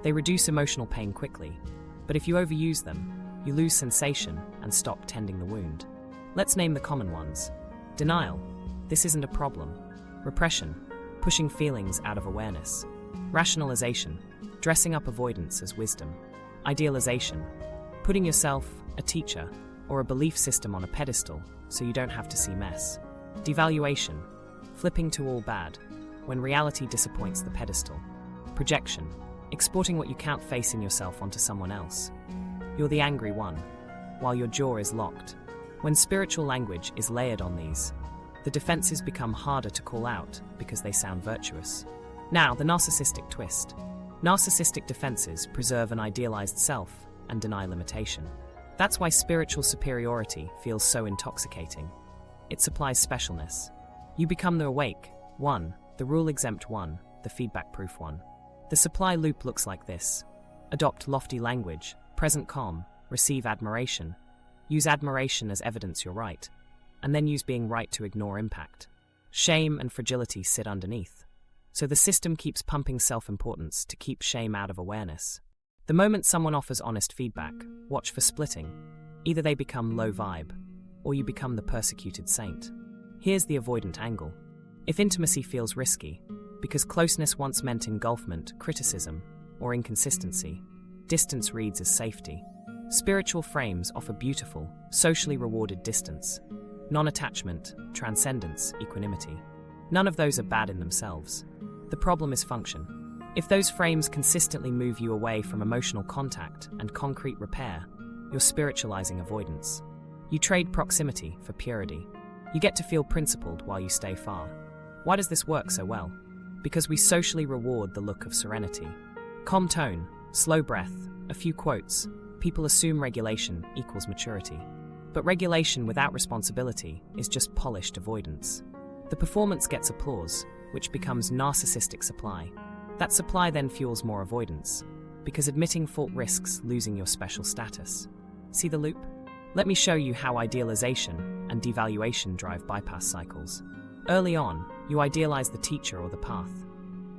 They reduce emotional pain quickly, but if you overuse them, you lose sensation and stop tending the wound. Let's name the common ones. Denial. This isn't a problem. Repression. Pushing feelings out of awareness. Rationalization. Dressing up avoidance as wisdom. Idealization. Putting yourself, a teacher, or a belief system on a pedestal so you don't have to see mess. Devaluation. Flipping to all bad, when reality disappoints the pedestal. Projection. Exporting what you can't face in yourself onto someone else. You're the angry one, while your jaw is locked. When spiritual language is layered on these, the defenses become harder to call out because they sound virtuous. Now, the narcissistic twist. Narcissistic defenses preserve an idealized self and deny limitation. That's why spiritual superiority feels so intoxicating. It supplies specialness. You become the awake one, the rule-exempt one, the feedback-proof one. The supply loop looks like this. Adopt lofty language, present calm, receive admiration. Use admiration as evidence you're right, and then use being right to ignore impact. Shame and fragility sit underneath. So the system keeps pumping self-importance to keep shame out of awareness. The moment someone offers honest feedback, watch for splitting. Either they become low vibe, or you become the persecuted saint. Here's the avoidant angle. If intimacy feels risky, because closeness once meant engulfment, criticism, or inconsistency, distance reads as safety. Spiritual frames offer beautiful, socially rewarded distance. Non-attachment, transcendence, equanimity. None of those are bad in themselves. The problem is function. If those frames consistently move you away from emotional contact and concrete repair, you're spiritualizing avoidance. You trade proximity for purity. You get to feel principled while you stay far. Why does this work so well? Because we socially reward the look of serenity. Calm tone, slow breath, a few quotes. People assume regulation equals maturity. But regulation without responsibility is just polished avoidance. The performance gets applause, which becomes narcissistic supply. That supply then fuels more avoidance, because admitting fault risks losing your special status. See the loop? Let me show you how idealization and devaluation drive bypass cycles. Early on, you idealize the teacher or the path.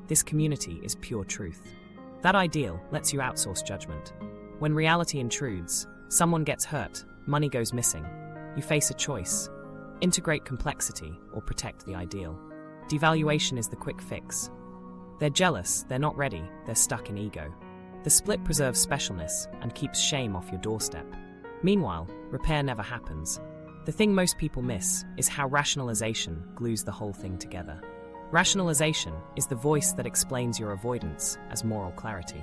This community is pure truth. That ideal lets you outsource judgment. When reality intrudes, someone gets hurt, money goes missing. You face a choice: integrate complexity or protect the ideal. Devaluation is the quick fix. They're jealous, they're not ready, they're stuck in ego. The split preserves specialness and keeps shame off your doorstep. Meanwhile, repair never happens. The thing most people miss is how rationalization glues the whole thing together. Rationalization is the voice that explains your avoidance as moral clarity.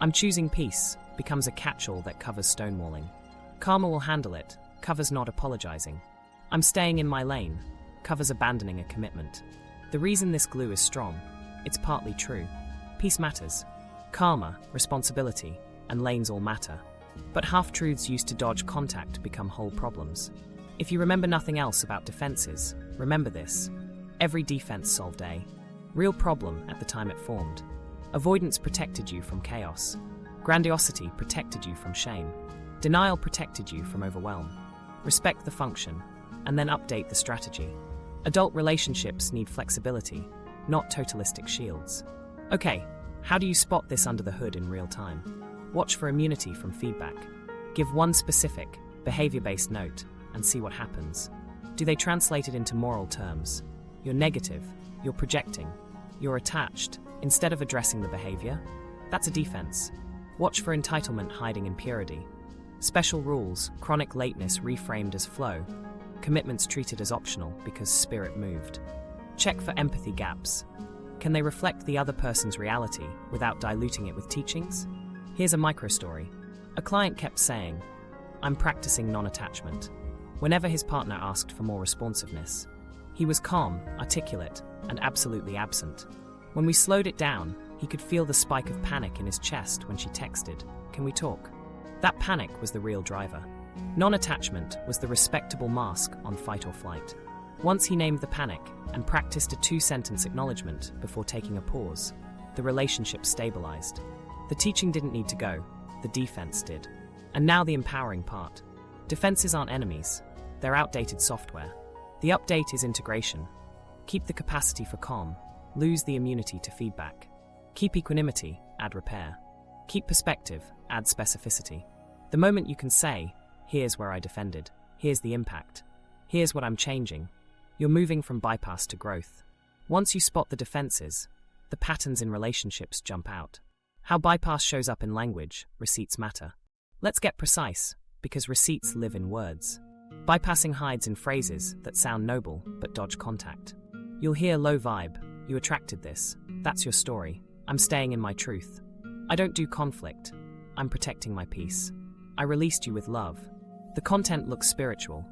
I'm choosing peace becomes a catch-all that covers stonewalling. Karma will handle it, covers not apologizing. I'm staying in my lane, covers abandoning a commitment. The reason this glue is strong, it's partly true. Peace matters. Karma, responsibility, and lanes all matter. But half-truths used to dodge contact become whole problems. If you remember nothing else about defenses, remember this. Every defense solved a real problem at the time it formed. Avoidance protected you from chaos. Grandiosity protected you from shame. Denial protected you from overwhelm. Respect the function, and then update the strategy. Adult relationships need flexibility, not totalistic shields. Okay, how do you spot this under the hood in real time? Watch for immunity from feedback. Give one specific, behavior-based note, and see what happens. Do they translate it into moral terms? You're negative, you're projecting, you're attached, instead of addressing the behavior? That's a defense. Watch for entitlement hiding in purity. Special rules, chronic lateness reframed as flow, commitments treated as optional because spirit moved. Check for empathy gaps. Can they reflect the other person's reality without diluting it with teachings? Here's a micro-story. A client kept saying, "I'm practicing non-attachment," whenever his partner asked for more responsiveness. He was calm, articulate, and absolutely absent. When we slowed it down, he could feel the spike of panic in his chest when she texted, "Can we talk?" That panic was the real driver. Non-attachment was the respectable mask on fight or flight. Once he named the panic and practiced a 2-sentence acknowledgement before taking a pause, the relationship stabilized. The teaching didn't need to go, the defense did. And now the empowering part. Defenses aren't enemies, they're outdated software. The update is integration. Keep the capacity for calm, lose the immunity to feedback. Keep equanimity, add repair. Keep perspective, add specificity. The moment you can say, here's where I defended, here's the impact, here's what I'm changing, you're moving from bypass to growth. Once you spot the defenses, the patterns in relationships jump out. How bypass shows up in language, receipts matter. Let's get precise, because receipts live in words. Bypassing hides in phrases that sound noble but dodge contact. You'll hear low vibe, you attracted this, that's your story, I'm staying in my truth. I don't do conflict, I'm protecting my peace. I released you with love. The content looks spiritual.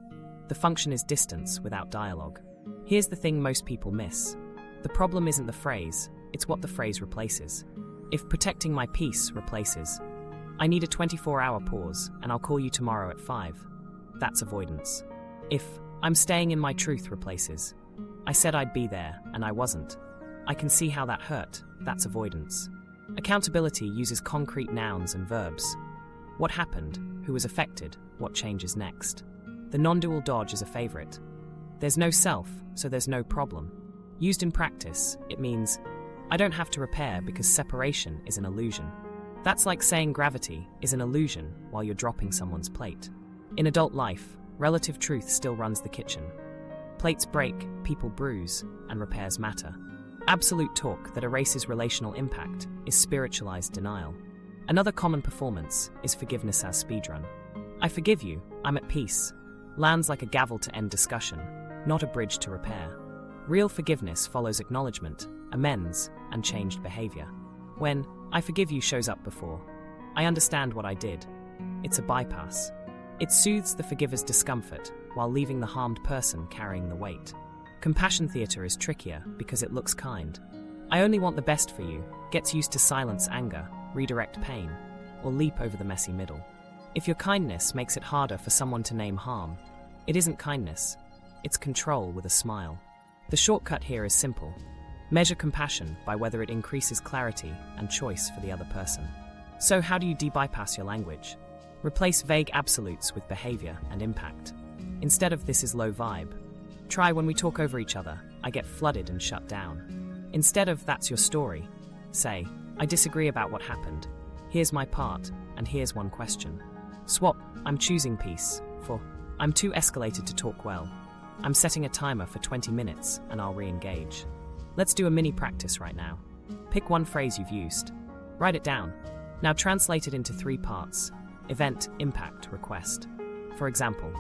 The function is distance without dialogue. Here's the thing most people miss. The problem isn't the phrase, it's what the phrase replaces. If protecting my peace replaces, I need a 24-hour pause and I'll call you tomorrow at 5. That's avoidance. If I'm staying in my truth replaces, I said I'd be there and I wasn't. I can see how that hurt, that's avoidance. Accountability uses concrete nouns and verbs. What happened? Who was affected? What changes next? The non-dual dodge is a favorite. There's no self, so there's no problem. Used in practice, it means, I don't have to repair because separation is an illusion. That's like saying gravity is an illusion while you're dropping someone's plate. In adult life, relative truth still runs the kitchen. Plates break, people bruise, and repairs matter. Absolute talk that erases relational impact is spiritualized denial. Another common performance is forgiveness as speedrun. I forgive you, I'm at peace. Lands like a gavel to end discussion, not a bridge to repair. Real forgiveness follows acknowledgement, amends, and changed behavior. When I forgive you shows up before I understand what I did, it's a bypass. It soothes the forgiver's discomfort while leaving the harmed person carrying the weight. Compassion theater is trickier because it looks kind. I only want the best for you gets used to silence anger, redirect pain, or leap over the messy middle. If your kindness makes it harder for someone to name harm, it isn't kindness, it's control with a smile. The shortcut here is simple. Measure compassion by whether it increases clarity and choice for the other person. So how do you de-bypass your language? Replace vague absolutes with behavior and impact. Instead of this is low vibe, try when we talk over each other, I get flooded and shut down. Instead of that's your story, say, I disagree about what happened. Here's my part, and here's one question. Swap, I'm choosing peace, for I'm too escalated to talk well. I'm setting a timer for 20 minutes and I'll re-engage. Let's do a mini practice right now. Pick one phrase you've used. Write it down. Now translate it into 3 parts. Event, impact, request. For example,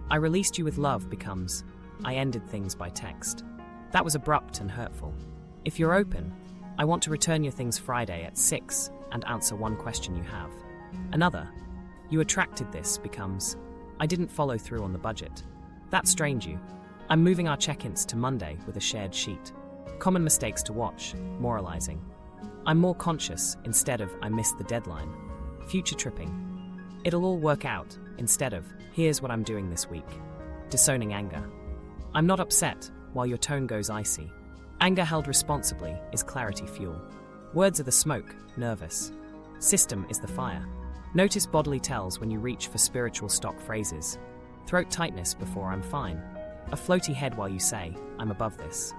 I released you with love becomes, I ended things by text. That was abrupt and hurtful. If you're open, I want to return your things Friday at 6 and answer one question you have. Another, you attracted this becomes, I didn't follow through on the budget. That strained you. I'm moving our check-ins to Monday with a shared sheet. Common mistakes to watch, moralizing. I'm more conscious instead of I missed the deadline. Future tripping. It'll all work out instead of here's what I'm doing this week. Disowning anger. I'm not upset while your tone goes icy. Anger held responsibly is clarity fuel. Words are the smoke, nervous. System is the fire. Notice bodily tells when you reach for spiritual stock phrases. Throat tightness before I'm fine. A floaty head while you say, I'm above this.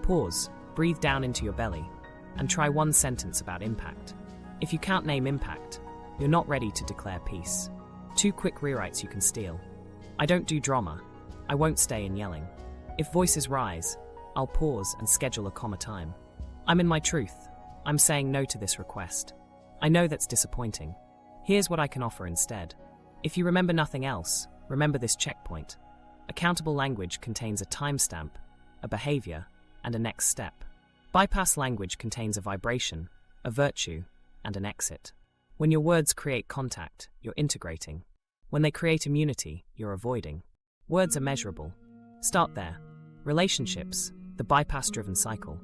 Pause, breathe down into your belly, and try one sentence about impact. If you can't name impact, you're not ready to declare peace. 2 quick rewrites you can steal. I don't do drama. I won't stay in yelling. If voices rise, I'll pause and schedule a comma time. I'm in my truth. I'm saying no to this request. I know that's disappointing. Here's what I can offer instead. If you remember nothing else, remember this checkpoint. Accountable language contains a timestamp, a behavior, and a next step. Bypass language contains a vibration, a virtue, and an exit. When your words create contact, you're integrating. When they create immunity, you're avoiding. Words are measurable. Start there. Relationships, the bypass-driven cycle.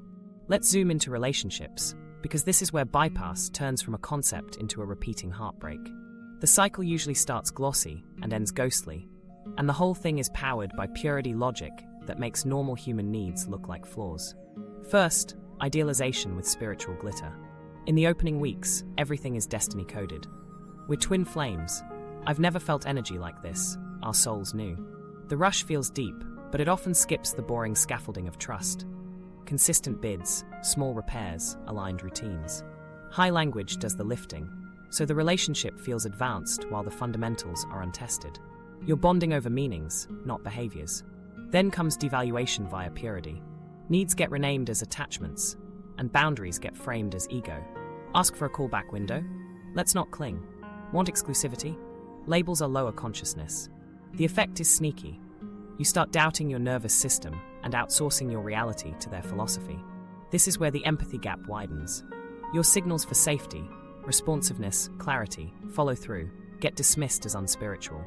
Let's zoom into relationships, because this is where bypass turns from a concept into a repeating heartbreak. The cycle usually starts glossy and ends ghostly, and the whole thing is powered by purity logic that makes normal human needs look like flaws. First, idealization with spiritual glitter. In the opening weeks, everything is destiny-coded. We're twin flames. I've never felt energy like this, our souls knew. The rush feels deep, but it often skips the boring scaffolding of trust. Consistent bids, small repairs, aligned routines. High language does the lifting. so the relationship feels advanced while the fundamentals are untested. You're bonding over meanings, not behaviors. Then comes devaluation via purity. Needs get renamed as attachments, and boundaries get framed as ego. Ask for a callback window? Let's not cling. Want exclusivity? Labels are lower consciousness. The effect is sneaky. You start doubting your nervous system and outsourcing your reality to their philosophy. This is where the empathy gap widens. Your signals for safety, responsiveness, clarity, follow through, get dismissed as unspiritual.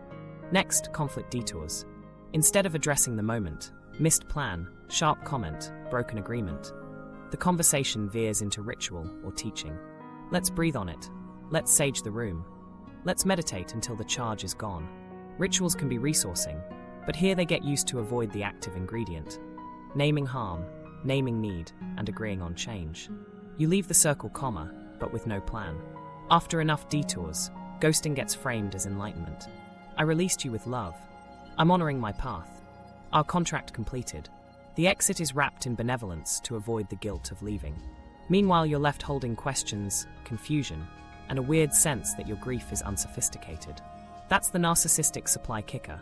Next, conflict detours. Instead of addressing the moment, missed plan, sharp comment, broken agreement, the conversation veers into ritual or teaching. Let's breathe on it. Let's sage the room. Let's meditate until the charge is gone. Rituals can be resourcing, but here they get used to avoid the active ingredient. Naming harm, naming need, and agreeing on change. You leave the circle comma, but with no plan. After enough detours, ghosting gets framed as enlightenment. I released you with love. I'm honoring my path. Our contract completed. The exit is wrapped in benevolence to avoid the guilt of leaving. Meanwhile, you're left holding questions, confusion, and a weird sense that your grief is unsophisticated. That's the narcissistic supply kicker.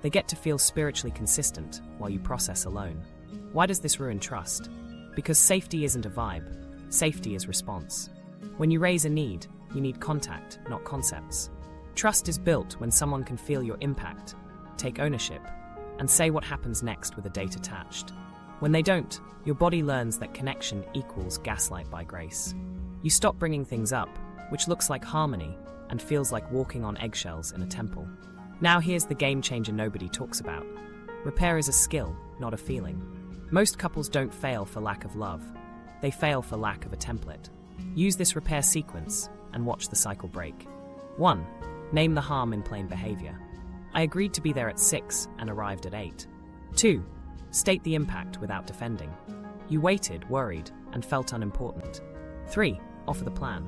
They get to feel spiritually consistent while you process alone. Why does this ruin trust? Because safety isn't a vibe. Safety is response. When you raise a need, you need contact, not concepts. Trust is built when someone can feel your impact, take ownership, and say what happens next with a date attached. When they don't, your body learns that connection equals gaslight by grace. You stop bringing things up, which looks like harmony and feels like walking on eggshells in a temple. Now here's the game changer nobody talks about. Repair is a skill, not a feeling. Most couples don't fail for lack of love. They fail for lack of a template. Use this repair sequence and watch the cycle break. 1. Name the harm in plain behavior. I agreed to be there at 6 and arrived at 8. 2. State the impact without defending. You waited, worried, and felt unimportant. 3. Offer the plan.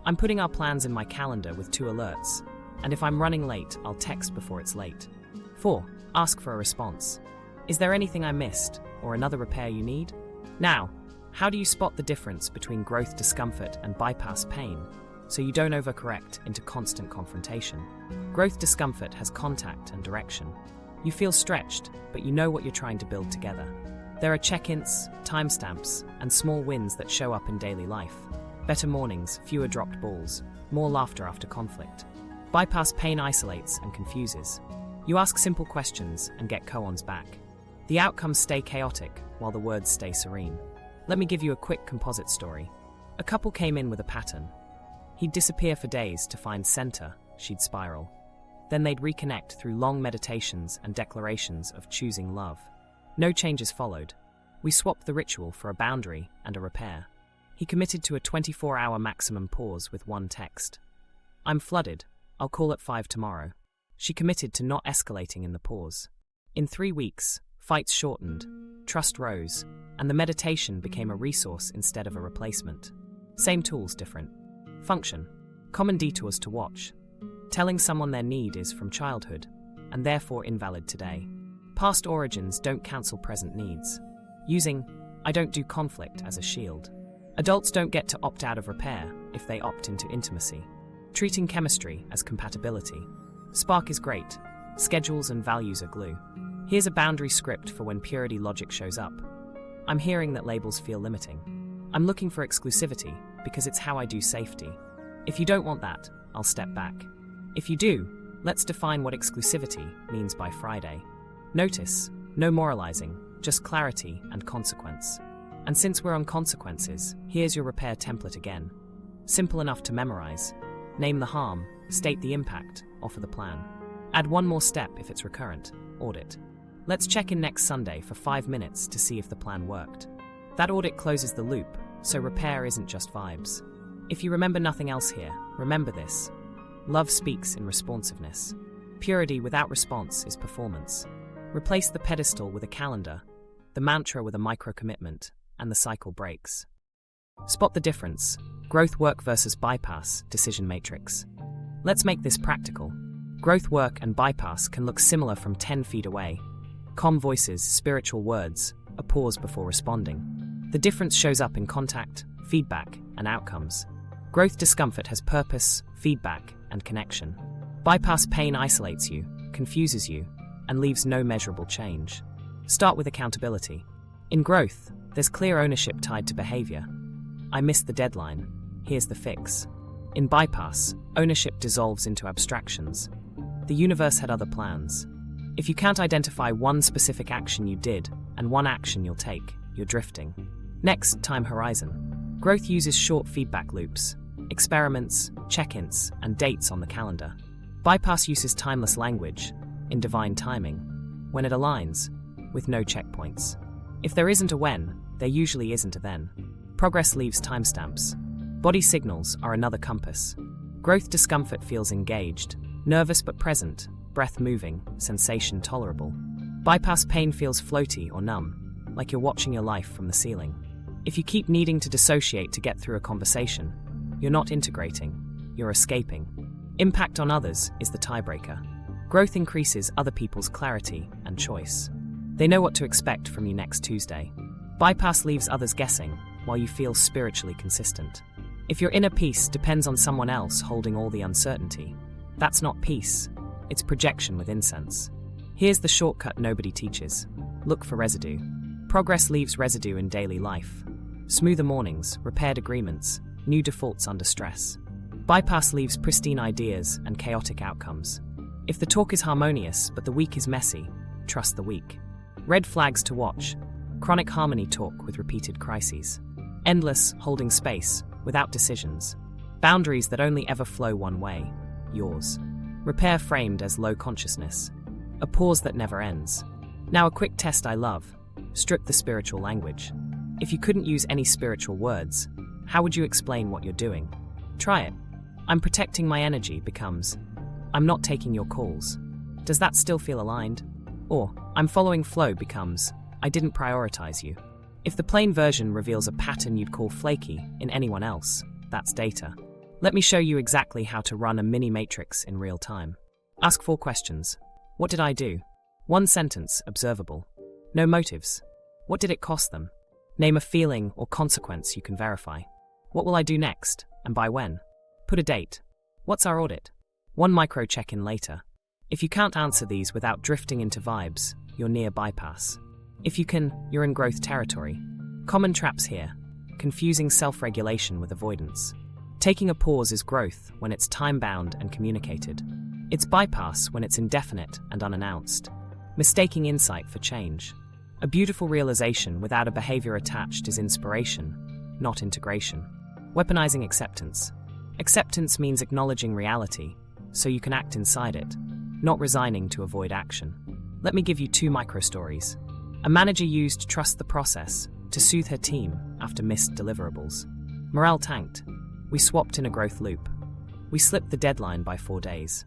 I'm putting our plans in my calendar with 2 alerts, and if I'm running late, I'll text before it's late. 4. Ask for a response. Is there anything I missed, or another repair you need? Now, how do you spot the difference between growth discomfort and bypass pain, so you don't overcorrect into constant confrontation? Growth discomfort has contact and direction. You feel stretched, but you know what you're trying to build together. There are check-ins, timestamps, and small wins that show up in daily life. Better mornings, fewer dropped balls, more laughter after conflict. Bypass pain isolates and confuses. You ask simple questions and get koans back. The outcomes stay chaotic while the words stay serene. Let me give you a quick composite story. A couple came in with a pattern. He'd disappear for days to find center, she'd spiral. Then they'd reconnect through long meditations and declarations of choosing love. No changes followed. We swapped the ritual for a boundary and a repair. He committed to a 24-hour maximum pause with 1 text. I'm flooded. I'll call at 5 tomorrow. She committed to not escalating in the pause. In 3 weeks, fights shortened, trust rose, and the meditation became a resource instead of a replacement. Same tools, different function. Common detours to watch. Telling someone their need is from childhood, and therefore invalid today. Past origins don't cancel present needs. Using I don't do conflict as a shield. Adults don't get to opt out of repair if they opt into intimacy. Treating chemistry as compatibility. Spark is great. Schedules and values are glue. Here's a boundary script for when purity logic shows up. I'm hearing that labels feel limiting. I'm looking for exclusivity because it's how I do safety. If you don't want that, I'll step back. If you do, let's define what exclusivity means by Friday. Notice, no moralizing, just clarity and consequence. And since we're on consequences, here's your repair template again. Simple enough to memorize. Name the harm, state the impact, offer the plan. Add one more step if it's recurrent, audit. Let's check in next Sunday for 5 minutes to see if the plan worked. That audit closes the loop, so repair isn't just vibes. If you remember nothing else here, remember this. Love speaks in responsiveness. Purity without response is performance. Replace the pedestal with a calendar, the mantra with a micro-commitment, and the cycle breaks. Spot the difference. Growth work versus bypass, decision matrix. Let's make this practical. Growth work and bypass can look similar from 10 feet away. Calm voices, spiritual words, a pause before responding. The difference shows up in contact, feedback, and outcomes. Growth discomfort has purpose, feedback, and connection. Bypass pain isolates you, confuses you, and leaves no measurable change. Start with accountability. In growth, there's clear ownership tied to behavior. I missed the deadline. Here's the fix. In bypass, ownership dissolves into abstractions. The universe had other plans. If you can't identify one specific action you did and one action you'll take, you're drifting. Next, time horizon. Growth uses short feedback loops, experiments, check-ins, and dates on the calendar. Bypass uses timeless language, in divine timing, when it aligns, with no checkpoints. If there isn't a when, there usually isn't a then. Progress leaves timestamps. Body signals are another compass. Growth discomfort feels engaged, nervous but present, breath moving, sensation tolerable. Bypass pain feels floaty or numb, like you're watching your life from the ceiling. If you keep needing to dissociate to get through a conversation, you're not integrating, you're escaping. Impact on others is the tiebreaker. Growth increases other people's clarity and choice. They know what to expect from you next Tuesday. Bypass leaves others guessing, while you feel spiritually consistent. If your inner peace depends on someone else holding all the uncertainty, that's not peace, it's projection with incense. Here's the shortcut nobody teaches. Look for residue. Progress leaves residue in daily life. Smoother mornings, repaired agreements, new defaults under stress. Bypass leaves pristine ideas and chaotic outcomes. If the talk is harmonious but the week is messy, trust the week. Red flags to watch. Chronic harmony talk with repeated crises. Endless, holding space, without decisions. Boundaries that only ever flow one way, yours. Repair framed as low consciousness. A pause that never ends. Now a quick test I love. Strip the spiritual language. If you couldn't use any spiritual words, how would you explain what you're doing? Try it. I'm protecting my energy becomes, I'm not taking your calls. Does that still feel aligned? Or, I'm following flow becomes, I didn't prioritize you. If the plain version reveals a pattern you'd call flaky in anyone else, that's data. Let me show you exactly how to run a mini matrix in real time. Ask 4 questions. What did I do? 1 sentence, observable. No motives. What did it cost them? Name a feeling or consequence you can verify. What will I do next, and by when? Put a date. What's our audit? 1 micro check-in later. If you can't answer these without drifting into vibes, you're near bypass. If you can, you're in growth territory. Common traps here. Confusing self-regulation with avoidance. Taking a pause is growth when it's time-bound and communicated. It's bypass when it's indefinite and unannounced. Mistaking insight for change. A beautiful realization without a behavior attached is inspiration, not integration. Weaponizing acceptance. Acceptance means acknowledging reality, so you can act inside it, not resigning to avoid action. Let me give you 2 micro-stories. A manager used trust the process to soothe her team after missed deliverables. Morale tanked. We swapped in a growth loop. We slipped the deadline by 4 days.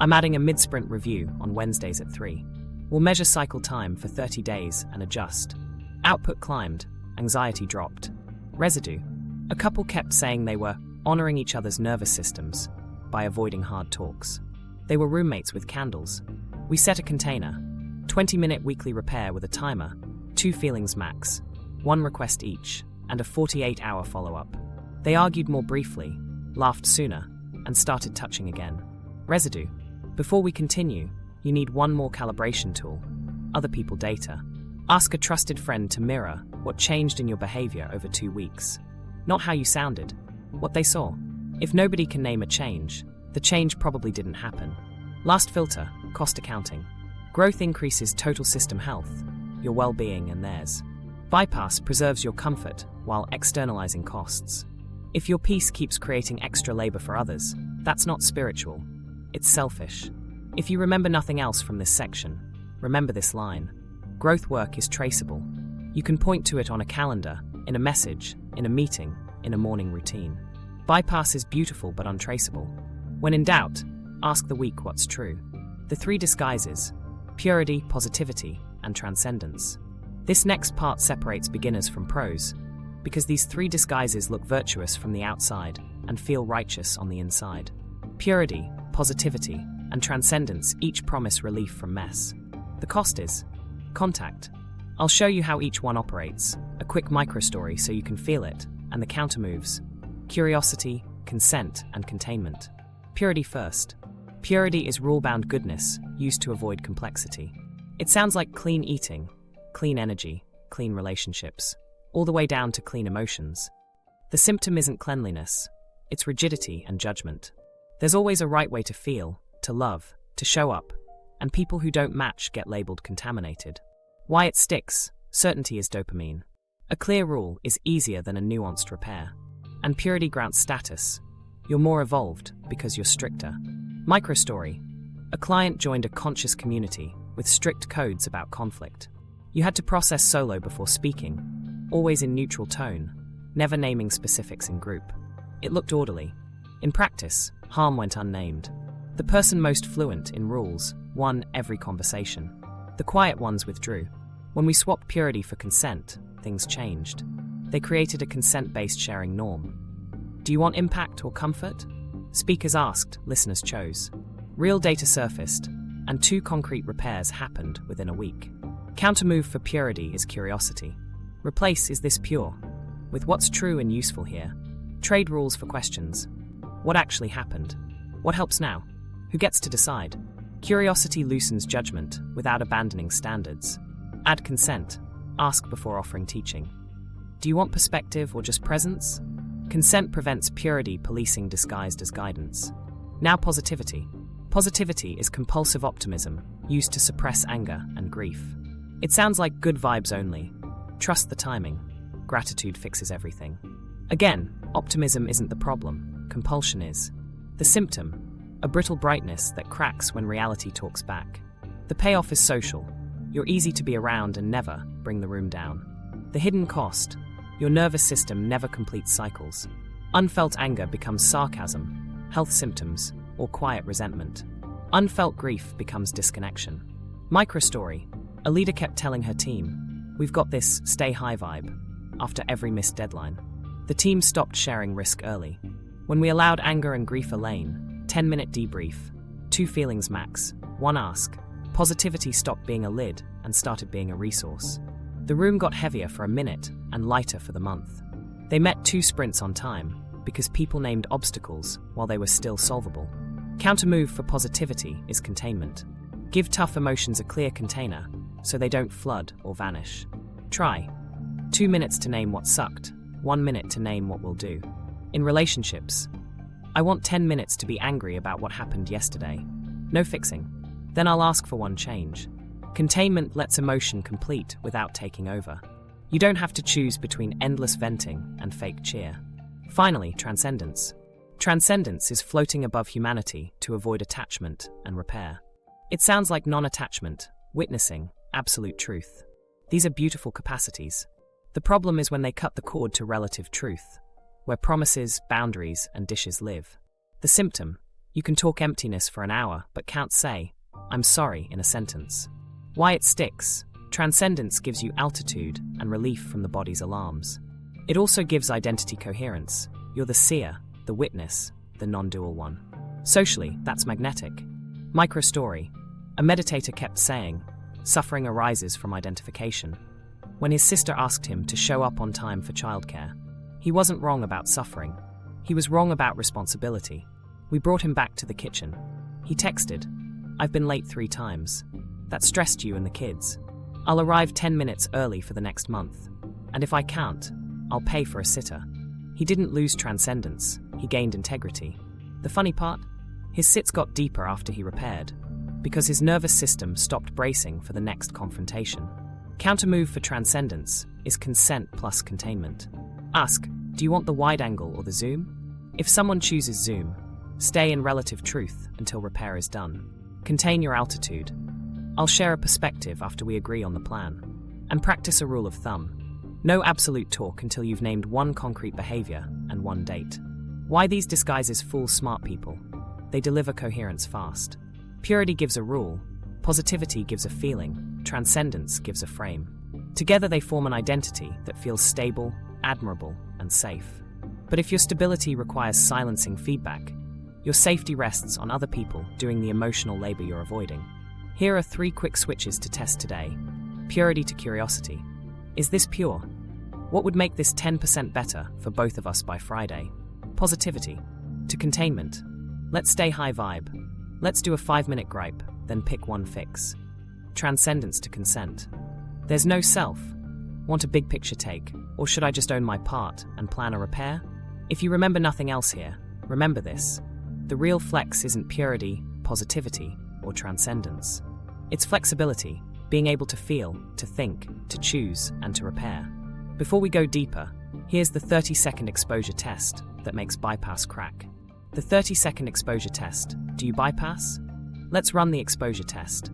I'm adding a mid-sprint review on Wednesdays at 3. We'll measure cycle time for 30 days and adjust. Output climbed, anxiety dropped. Residue. A couple kept saying they were honoring each other's nervous systems by avoiding hard talks. They were roommates with candles. We set a container. 20-minute weekly repair with a timer, 2 feelings max, 1 request each, and a 48-hour follow-up. They argued more briefly, laughed sooner, and started touching again. Residue. Before we continue, you need 1 more calibration tool. Other people data. Ask a trusted friend to mirror what changed in your behavior over 2 weeks. Not how you sounded, what they saw. If nobody can name a change, the change probably didn't happen. Last filter, cost accounting. Growth increases total system health, your well-being and theirs. Bypass preserves your comfort while externalizing costs. If your peace keeps creating extra labor for others, that's not spiritual, it's selfish. If you remember nothing else from this section, remember this line. Growth work is traceable. You can point to it on a calendar, in a message, in a meeting, in a morning routine. Bypass is beautiful but untraceable. When in doubt, ask the weak what's true. The 3 disguises: purity, positivity, and transcendence. This next part separates beginners from pros, because these 3 disguises look virtuous from the outside and feel righteous on the inside. Purity, positivity, and transcendence each promise relief from mess. The cost is contact. I'll show you how each one operates, a quick micro-story so you can feel it, and the counter moves: curiosity, consent, and containment. Purity first. Purity is rule-bound goodness used to avoid complexity. It sounds like clean eating, clean energy, clean relationships, all the way down to clean emotions. The symptom isn't cleanliness, it's rigidity and judgment. There's always a right way to feel, to love, to show up, and people who don't match get labeled contaminated. Why it sticks: certainty is dopamine. A clear rule is easier than a nuanced repair. And purity grants status. You're more evolved because you're stricter. Microstory. A client joined a conscious community with strict codes about conflict. You had to process solo before speaking, always in neutral tone, never naming specifics in group. It looked orderly. In practice, harm went unnamed. The person most fluent in rules won every conversation. The quiet ones withdrew. When we swapped purity for consent, things changed. They created a consent-based sharing norm. Do you want impact or comfort? Speakers asked, listeners chose. Real data surfaced, and 2 concrete repairs happened within a week. Countermove for purity is curiosity. Replace "is this pure?" with "what's true and useful here?" Trade rules for questions. What actually happened? What helps now? Who gets to decide? Curiosity loosens judgment without abandoning standards. Add consent. Ask before offering teaching. Do you want perspective or just presence? Consent prevents purity policing disguised as guidance. Now positivity. Positivity is compulsive optimism used to suppress anger and grief. It sounds like good vibes only. Trust the timing. Gratitude fixes everything. Again, optimism isn't the problem, compulsion is. The symptom: a brittle brightness that cracks when reality talks back. The payoff is social. You're easy to be around and never bring the room down. The hidden cost: your nervous system never completes cycles. Unfelt anger becomes sarcasm, health symptoms, or quiet resentment. Unfelt grief becomes disconnection. Microstory. A leader kept telling her team, "We've got this, stay high vibe," after every missed deadline. The team stopped sharing risk early. When we allowed anger and grief a lane, 10-minute debrief, 2 feelings max, 1 ask. Positivity stopped being a lid and started being a resource. The room got heavier for a minute and lighter for the month. They met 2 sprints on time because people named obstacles while they were still solvable. Countermove for positivity is containment. Give tough emotions a clear container so they don't flood or vanish. Try 2 minutes to name what sucked, 1 minute to name what will do. In relationships, I want 10 minutes to be angry about what happened yesterday. No fixing. Then I'll ask for one change. Containment lets emotion complete without taking over. You don't have to choose between endless venting and fake cheer. Finally, transcendence. Transcendence is floating above humanity to avoid attachment and repair. It sounds like non-attachment, witnessing, absolute truth. These are beautiful capacities. The problem is when they cut the cord to relative truth, where promises, boundaries, and dishes live. The symptom: you can talk emptiness for an hour but can't say, "I'm sorry," in a sentence. Why it sticks: transcendence gives you altitude and relief from the body's alarms. It also gives identity coherence. You're the seer, the witness, the non-dual one. Socially, that's magnetic. Microstory. A meditator kept saying, suffering arises from identification. When his sister asked him to show up on time for childcare, he wasn't wrong about suffering. He was wrong about responsibility. We brought him back to the kitchen. He texted, "I've been late 3 times. That stressed you and the kids. I'll arrive 10 minutes early for the next month. And if I can't, I'll pay for a sitter." He didn't lose transcendence, he gained integrity. The funny part? His sits got deeper after he repaired, because his nervous system stopped bracing for the next confrontation. Countermove for transcendence is consent plus containment. Ask, do you want the wide angle or the zoom? If someone chooses zoom, stay in relative truth until repair is done. Contain your altitude. I'll share a perspective after we agree on the plan. And practice a rule of thumb. No absolute talk until you've named 1 concrete behavior and 1 date. Why these disguises fool smart people? They deliver coherence fast. Purity gives a rule, positivity gives a feeling, transcendence gives a frame. Together they form an identity that feels stable, admirable, and safe. But if your stability requires silencing feedback, your safety rests on other people doing the emotional labor you're avoiding. Here are 3 quick switches to test today. Purity to curiosity. Is this pure? What would make this 10% better for both of us by Friday? Positivity. To containment. Let's stay high vibe. Let's do a 5-minute gripe, then pick one fix. Transcendence to consent. There's no self. Want a big picture take, or should I just own my part and plan a repair? If you remember nothing else here, remember this. The real flex isn't purity, positivity, or transcendence. It's flexibility, being able to feel, to think, to choose, and to repair. Before we go deeper, here's the 30-second exposure test that makes bypass crack. The 30-second exposure test. Do you bypass? Let's run the exposure test.